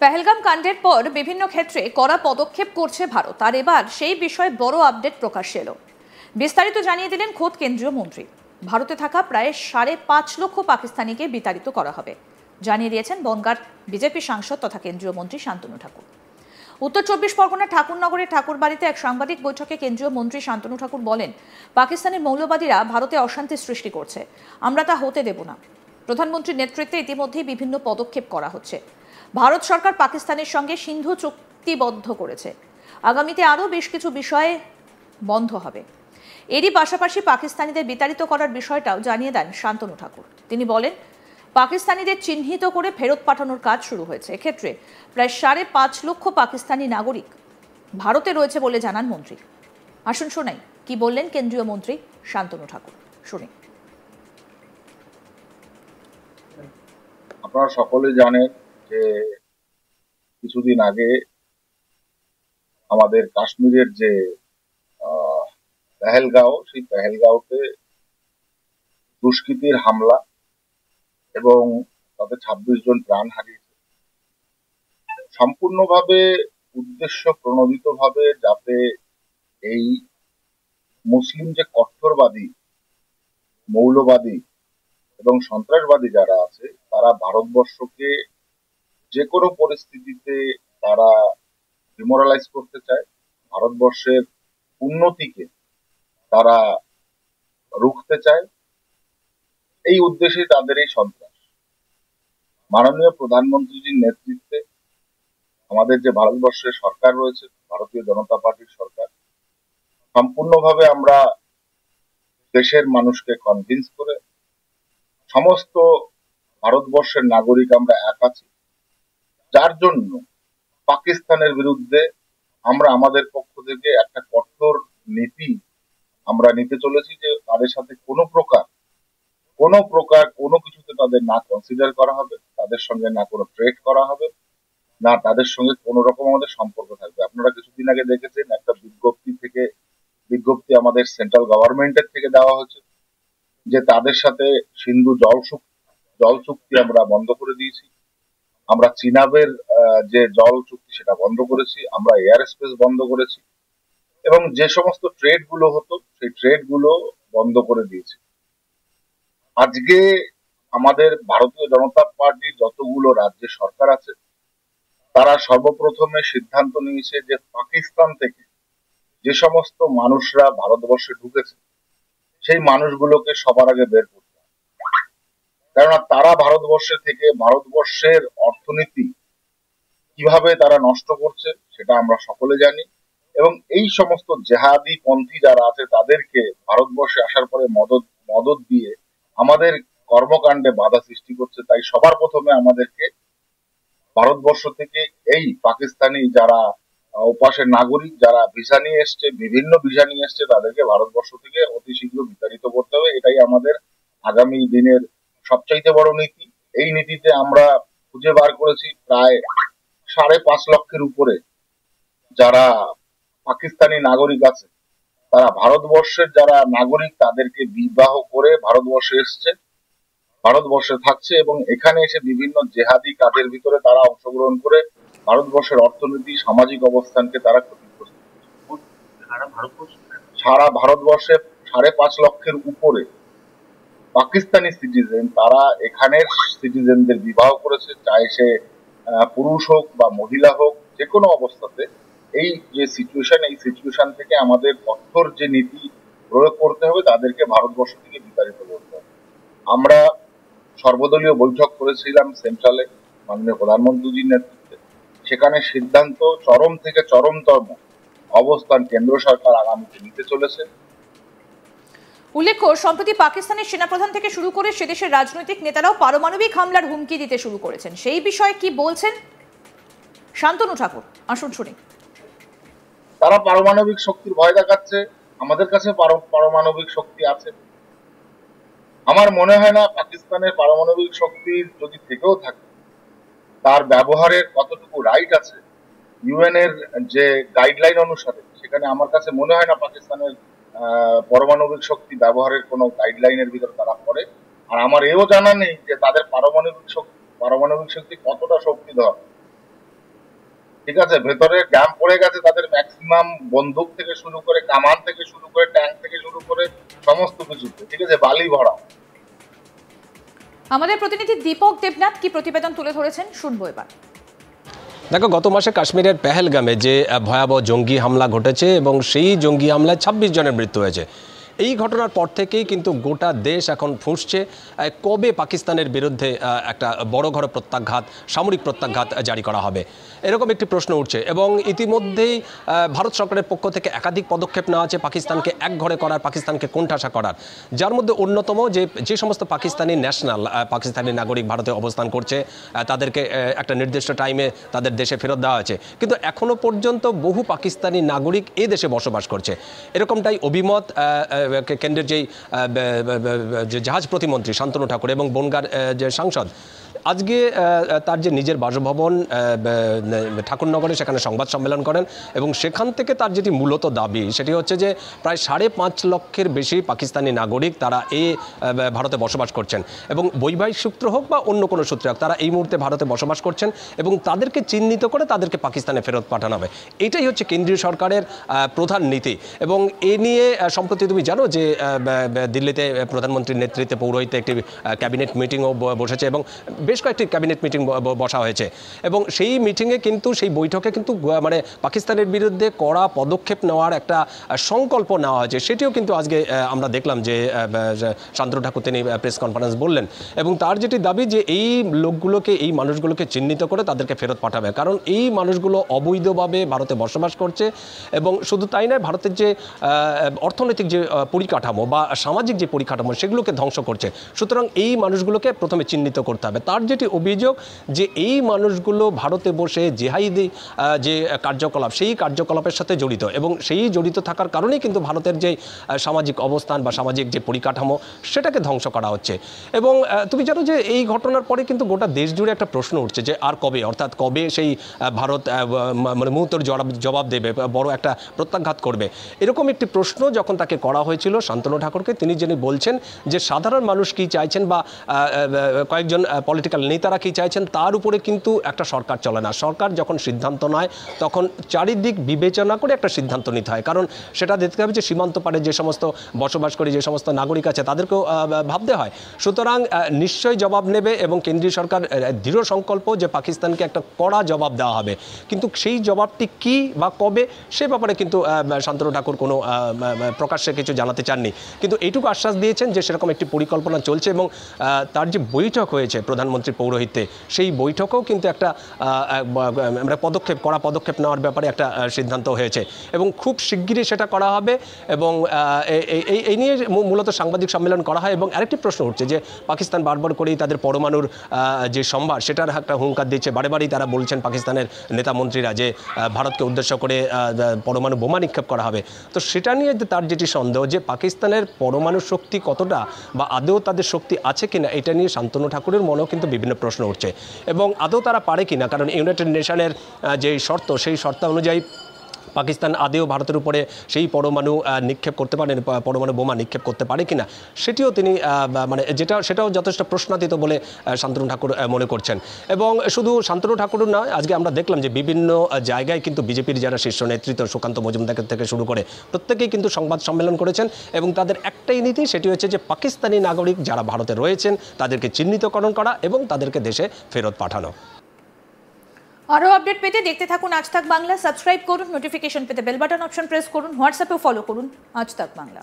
পেহেলগাম কাণ্ডের পর বিভিন্ন ক্ষেত্রে কড়া পদক্ষেপ করছে ভারত, আর এবার সেই বিষয়ে বড় আপডেট প্রকাশ্যে এলো। বিস্তারিত জানিয়ে দিলেন খোদ কেন্দ্রীয় মন্ত্রী। ভারতে থাকা প্রায় 5.5 লক্ষ পাকিস্তানিকে বিতাড়িত করা হবে, জানিয়ে দিয়েছেন বনগাঁর বিজেপি সাংসদ তথা কেন্দ্রীয় মন্ত্রী শান্তনু ঠাকুর। উত্তর 24 পরগনার ঠাকুরনগরের ঠাকুরবাড়িতে এক সাংবাদিক বৈঠকে কেন্দ্রীয় মন্ত্রী শান্তনু ঠাকুর বলেন, পাকিস্তানের মৌলবাদীরা ভারতে অশান্তি সৃষ্টি করছে, আমরা তা হতে দেব না। প্রধানমন্ত্রীর নেতৃত্বে ইতিমধ্যেই বিভিন্ন পদক্ষেপ করা হচ্ছে। ভারত সরকার পাকিস্তানের সঙ্গে সিন্ধু চুক্তিবদ্ধ করেছে, আগামীতে আরও বেশ কিছু বিষয়ে বন্ধ হবে। এরই পাশাপাশি পাকিস্তানিদের বিতাড়িত করার বিষয়টাও জানিয়ে দেন শান্তনু ঠাকুর। তিনি বলেন, পাকিস্তানিদের চিহ্নিত করে ফেরত পাঠানোর কাজ শুরু হয়েছে। এক্ষেত্রে প্রায় 5.5 লক্ষ পাকিস্তানি নাগরিক ভারতে রয়েছে বলে জানান মন্ত্রী। আসুন শোনাই কি বললেন কেন্দ্রীয় মন্ত্রী শান্তনু ঠাকুর। শুনি। আপনারা সকলে জানেন যে কিছুদিন আগে আমাদের কাশ্মীরের যে পেহেলগাঁও, সেই পেহেলগাঁওতে দুষ্কৃতীর হামলা এবং তাতে 26 জন প্রাণ হারিয়েছে। সম্পূর্ণভাবে উদ্দেশ্য প্রণোদিতভাবে যাতে এই মুসলিম যে কট্টরবাদী, মৌলবাদী এবং সন্ত্রাসবাদী যারা আছে, তারা ভারতবর্ষকে যে কোনো পরিস্থিতিতে তারা ডিমোরালাইজ করতে চায়, ভারতবর্ষের উন্নতিকে তারা রুখতে চায়। এই উদ্দেশ্যে তাদের এই সন্ত্রাস। মাননীয় প্রধানমন্ত্রীজির নেতৃত্বে আমাদের যে ভারতবর্ষের সরকার রয়েছে, ভারতীয় জনতা পার্টির সরকার, সম্পূর্ণভাবে আমরা দেশের মানুষকে কনভিন্স করে সমস্ত ভারতবর্ষের নাগরিক আমরা এক আছি, যার জন্য পাকিস্তানের বিরুদ্ধে আমরা আমাদের পক্ষ থেকে একটা কঠোর নীতি আমরা নিতে চলেছি, যে তাদের সাথে কোনো প্রকার কোনো কিছুতে তাদের না কনসিডার করা হবে, তাদের সঙ্গে না কোনো ট্রেড করা হবে, না তাদের সঙ্গে কোনো রকম আমাদের সম্পর্ক থাকবে। আপনারা কিছুদিন আগে দেখেছেন একটা বিজ্ঞপ্তি আমাদের সেন্ট্রাল গভর্নমেন্টের থেকে দেওয়া হয়েছে যে তাদের সাথে সিন্ধু জল চুক্তি আমরা বন্ধ করে দিয়েছি, আমরা চিনাবের যে জল চুক্তি সেটা বন্ধ করেছি, আমরা এয়ার স্পেস বন্ধ করেছি, এবং যে সমস্ত ট্রেড গুলো হতো সেই ট্রেড গুলো বন্ধ করে দিয়েছি। আজকে আমাদের ভারতীয় জনতা পার্টির যতগুলো রাজ্যের সরকার আছে, তারা সর্বপ্রথমে সিদ্ধান্ত নিয়েছে যে পাকিস্তান থেকে যে সমস্ত মানুষরা ভারতবর্ষে ঢুকেছে সেই মানুষগুলোকে সবার আগে বের করতে হবে। কেননা তারা ভারতবর্ষে থেকে ভারতবর্ষের অর্থনীতি কিভাবে তারা নষ্ট করছে সেটা আমরা সকলে জানি, এবং এই সমস্ত জেহাদি পন্থী যারা আছে তাদেরকে ভারতবর্ষে আসার পরে মদত দিয়ে আমাদের কর্মকাণ্ডে বাধা সৃষ্টি করছে। তাই সবার প্রথমে আমাদেরকে ভারতবর্ষ থেকে এই পাকিস্তানি যারা ওপাশের নাগরিক, যারা ভিসা নিয়ে এসছে, বিভিন্ন ভিসা নিয়ে এসছে, তাদেরকে ভারতবর্ষ থেকে অতি শীঘ্র বিতাড়িত করতে হবে। এটাই আমাদের আগামী দিনের সবচাইতে বড় নীতি। এই নীতিতে আমরা খুঁজে বার করেছি প্রায় 5.5 লক্ষের উপরে যারা পাকিস্তানি নাগরিক আছে, তারা ভারতবর্ষের যারা নাগরিক তাদেরকে বিবাহ করে ভারতবর্ষে এসছে, ভারতবর্ষে থাকছে, এবং এখানে এসে বিভিন্ন জেহাদি কাজের ভিতরে তারা অংশগ্রহণ করে ভারতবর্ষের অর্থনীতি, সামাজিক অবস্থানকে তারা ক্ষতিগ্রস্ত করছে। সারা ভারতবর্ষে 5.5 লক্ষের উপরে পাকিস্তানি সিটিজেন, তারা এখানের সিটিজেনদের বিবাহ করেছে, চাই সে পুরুষ হোক বা মহিলা হোক, যে কোনো অবস্থাতে। এই যে সিচুয়েশন থেকে আমাদের কঠোর যে নীতি প্রয়োগ করতে হবে, তাদেরকে ভারতবর্ষ থেকে বিতাড়িত করতে হবে। আমরা সর্বদলীয় বৈঠক করেছিলাম সেন্ট্রালে মাননীয় প্রধানমন্ত্রীজির নেতৃত্বে। সেখানে সিদ্ধান্ত চরম থেকে চরমতম অবস্থান কেন্দ্র সরকার আগামীতে নিতে চলেছে। উল্লেখ্য, সম্প্রতি পাকিস্তানের সেনাপ্রধান থেকে শুরু করে সেদেশের রাজনৈতিক নেতারাও পারমাণবিক হামলার হুমকি দিতে শুরু করেছেন। সেই বিষয়ে কি বলছেন শান্তনু ঠাকুর, আসুন শুনি। তারা পারমাণবিক শক্তির ভয় দেখাচ্ছে, আমাদের কাছে পারমাণবিক শক্তি আছে। আমার মনে হয় না পাকিস্তানের পারমাণবিক শক্তির যদি থেকেও থাকে, তার ব্যবহারের কতটুকু রাইট আছে ইউএন এর যে গাইডলাইন অনুসারে, সেখানে আমার কাছে মনে হয় না পাকিস্তানের পারমাণবিক শক্তি ব্যবহারের কোনো গাইডলাইনের ভিতরে তারা পড়ে। আর আমার এও জানা নেই যে তাদের পারমাণবিক শক্তি কতটা শক্তিধর। ঠিক আছে, ভেতরে ড্যাম পড়ে গেছে, তাদের ম্যাক্সিমাম বন্দুক থেকে শুরু করে, কামান থেকে শুরু করে, ট্যাঙ্ক থেকে শুরু করে সমস্ত কিছুতে, ঠিক আছে, বালি ভরা। আমাদের প্রতিনিধি দীপক দেবনাথ কি প্রতিবেদন তুলে ধরেছেন শুনবো এবার। দেখো, গত মাসে কাশ্মীরের পেহেলগামে যে ভয়াবহ জঙ্গি হামলা ঘটেছে এবং সেই জঙ্গি হামলায় 26 জনের মৃত্যু হয়েছে, এই ঘটনার পর থেকেই কিন্তু গোটা দেশ এখন ফুঁসছে কবে পাকিস্তানের বিরুদ্ধে একটা বড় ঘর প্রত্যাঘাত, সামরিক প্রত্যাঘাত জারি করা হবে, এরকম একটি প্রশ্ন উঠছে। এবং ইতিমধ্যেই ভারত সরকারের পক্ষ থেকে একাধিক পদক্ষেপ নেওয়া আছে পাকিস্তানকে একঘরে করার, পাকিস্তানকে কোণঠাসা করার, যার মধ্যে অন্যতম যে সমস্ত পাকিস্তানি ন্যাশনাল, পাকিস্তানি নাগরিক ভারতে অবস্থান করছে, তাদেরকে একটা নির্দিষ্ট টাইমে তাদের দেশে ফেরত দেওয়া হয়েছে। কিন্তু এখনও পর্যন্ত বহু পাকিস্তানি নাগরিক এ দেশে বসবাস করছে, এরকমটাই অভিমত কেন্দ্রের যে জাহাজ প্রতিমন্ত্রী শান্তনু ঠাকুর এবং বনগাঁর যে সাংসদ, আজকে তার যে নিজের বাসভবন ঠাকুরনগরে, সেখানে সংবাদ সম্মেলন করেন এবং সেখান থেকে তার যেটি মূলত দাবি সেটি হচ্ছে যে প্রায় 5.5 লক্ষের বেশি পাকিস্তানি নাগরিক তারা ভারতে বসবাস করছেন এবং বৈবাহিক সূত্র হোক বা অন্য কোনো সূত্রে হোক, তারা এই মুহূর্তে ভারতে বসবাস করছেন এবং তাদেরকে চিহ্নিত করে তাদেরকে পাকিস্তানে ফেরত পাঠানো হবে। এটাই হচ্ছে কেন্দ্রীয় সরকারের প্রধান নীতি। এবং এ নিয়ে সম্প্রতি তুমি জানো যে দিল্লিতে প্রধানমন্ত্রীর নেতৃত্বে পৌরোহিত্যে একটি ক্যাবিনেট মিটিংও বসেছে এবং বেশ কয়েকটি ক্যাবিনেট মিটিং বসা হয়েছে এবং সেই মিটিংয়ে কিন্তু, সেই বৈঠকে কিন্তু মানে পাকিস্তানের বিরুদ্ধে কড়া পদক্ষেপ নেওয়ার একটা সংকল্প নেওয়া হয়েছে। সেটিও কিন্তু আজকে আমরা দেখলাম যে শান্তনু ঠাকুর তিনি প্রেস কনফারেন্স বললেন এবং তার যেটি দাবি যে এই লোকগুলোকে, এই মানুষগুলোকে চিহ্নিত করে তাদেরকে ফেরত পাঠাবে, কারণ এই মানুষগুলো অবৈধভাবে ভারতে বসবাস করছে এবং শুধু তাই নয়, ভারতের যে অর্থনৈতিক যে পরিকাঠামো বা সামাজিক যে পরিকাঠামো সেগুলোকে ধ্বংস করছে। সুতরাং এই মানুষগুলোকে প্রথমে চিহ্নিত করতে হবে। তার যেটি অভিযোগ যে এই মানুষগুলো ভারতে বসে জেহাদি যে কার্যকলাপ, সেই কার্যকলাপের সাথে জড়িত এবং সেই জড়িত থাকার কারণেই কিন্তু ভারতের যে সামাজিক অবস্থান বা সামাজিক যে পরিকাঠামো সেটাকে ধ্বংস করা হচ্ছে। এবং তুমি জানো যে এই ঘটনার পরে কিন্তু গোটা দেশ জুড়ে একটা প্রশ্ন উঠছে যে আর কবে, অর্থাৎ কবে সেই ভারত মানে মুহূর্তের জবাব দেবে, বড় একটা প্রত্যাঘাত করবে। এরকম একটি প্রশ্ন যখন তাকে করা হয়েছিল শান্তনু ঠাকুরকে, তিনি যিনি বলছেন যে সাধারণ মানুষ কি চাইছেন বা কয়েকজন পলিটিক্যাল নেতারা কি চাইছেন তার উপরে কিন্তু একটা সরকার চলে না। সরকার যখন সিদ্ধান্ত নেয় তখন চারিদিক বিবেচনা করে একটা সিদ্ধান্ত নিতে হয়, কারণ সেটা দেখতে হবে যে সীমান্ত পারে যে সমস্ত বসবাসকারী যে সমস্ত নাগরিক আছে তাদেরকেও ভাবতে হয়। সুতরাং নিশ্চয়ই জবাব নেবে এবং কেন্দ্রীয় সরকার দৃঢ় সংকল্প যে পাকিস্তানকে একটা কড়া জবাব দেওয়া হবে, কিন্তু সেই জবাবটি কি বা কবে সে ব্যাপারে কিন্তু শান্তনু ঠাকুর কোনো প্রকাশ্যে কিছু জানাতে চাননি। কিন্তু এইটুকু আশ্বাস দিয়েছেন যে সেরকম একটি পরিকল্পনা চলছে এবং তার যে বৈঠক হয়েছে প্রধানমন্ত্রীর পৌরোহিত্যে, সেই বৈঠকেও কিন্তু একটা কড়া পদক্ষেপ নেওয়ার ব্যাপারে একটা সিদ্ধান্ত হয়েছে এবং খুব শিগগিরই সেটা করা হবে। এবং এই নিয়ে মূলত সাংবাদিক সম্মেলন করা হয় এবং আরেকটি প্রশ্ন উঠছে যে পাকিস্তান বারবার করেই তাদের পরমাণুর যে সম্ভার সেটার একটা হুঙ্কার দিচ্ছে, বারেবারই তারা বলছেন পাকিস্তানের নেতা মন্ত্রীরা যে ভারতকে উদ্দেশ্য করে পরমাণু বোমা নিক্ষেপ করা হবে। তো সেটা নিয়ে তার যেটি সন্দেহ যে পাকিস্তানের পরমাণু শক্তি কতটা বা আদৌ তাদের শক্তি আছে কিনা, এটা নিয়ে শান্তনু ঠাকুরের মনেও কিন্তু বিভিন্ন প্রশ্ন উঠছে এবং আদৌ তারা পারে কিনা, কারণ ইউনাইটেড নেশনের যে শর্ত, সেই শর্ত অনুযায়ী পাকিস্তান আদেও ভারতের উপরে সেই পরমাণু নিক্ষেপ করতে পারেন, পরমাণু বোমা নিক্ষেপ করতে পারে কিনা, সেটিও তিনি মানে সেটাও যথেষ্ট প্রশ্নাতীত বলে শান্তনু ঠাকুর মনে করছেন। এবং শুধু শান্তনু ঠাকুর নয়, আজকে আমরা দেখলাম যে বিভিন্ন জায়গায় কিন্তু বিজেপির যারা শীর্ষ নেতৃত্ব, সুকান্ত মজুমদার থেকে শুরু করে প্রত্যেকেই কিন্তু সংবাদ সম্মেলন করেছেন এবং তাদের একটাই নীতি, সেটি হচ্ছে যে পাকিস্তানি নাগরিক যারা ভারতে রয়েছেন তাদেরকে চিহ্নিতকরণ করা এবং তাদেরকে দেশে ফেরত পাঠানো। আরও আপডেট পেতে দেখতে থাকুন আজ তাক বাংলা। সাবস্ক্রাইব করুন, নোটিফিকেশন পেতে বেল বাটন অপশন প্রেস করুন, হোয়াটসঅ্যাপেও ফলো করুন আজ তাক বাংলা।